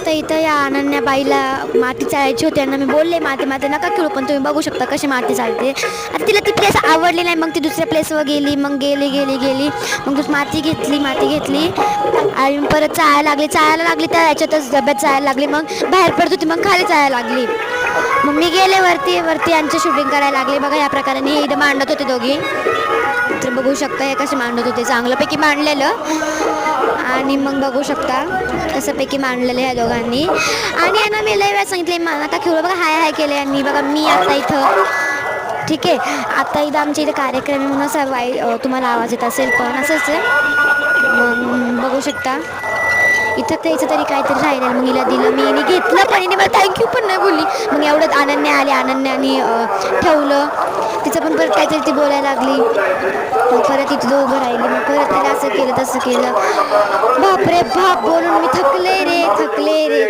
शकता इथं या अनन्याबाईला माती चालायची होती, त्यांना मी बोलले माती माती नका खेळू, पण तुम्ही बघू शकता कशी माती चालते. आता तिला ती प्लेस आवडली नाही, मग ती दुसऱ्या प्लेसवर गेली, मग गेली मग माती घेतली आणि परत चालायला लागली त्या याच्यातच डब्यात चालायला लागली, मग बाहेर पडत होती, मग खाली चालायला लागली. मग मी गेले वरती यांचे शूटिंग करायला लागले. बघा या प्रकारे इथं मांडत होते दोघी, तर बघू शकता हे कसे मांडत होते, चांगल्यापैकी मांडलेलं. आणि मग बघू शकता कसंपैकी मांडलेलं ह्या दोघांनी. आणि यांना मी लय वेळा सांगितले आता खेळू, बघा हाय केलं यांनी. बघा मी आता इथं ठीक आहे, आता इथं आमच्या इथं कार्यक्रम म्हणून असा तुम्हाला आवाज येत असेल, पण असंच आहे. मग बघू शकता इथं त्याचं तरी काहीतरी राहिलेलं, मग हिला दिलं मी, हिने घेतलं पण हिने मला थँक्यू पण नाही बोलली. मग एवढंच अनन्या आली, अनन्याने ठेवलं तिचं पण, परत काहीतरी ती बोलायला लागली. मग परत इथं उभं राहिली, मग परत तिला असं केलं तसं केलं. बापरे बाप बोलून मी थकले रे.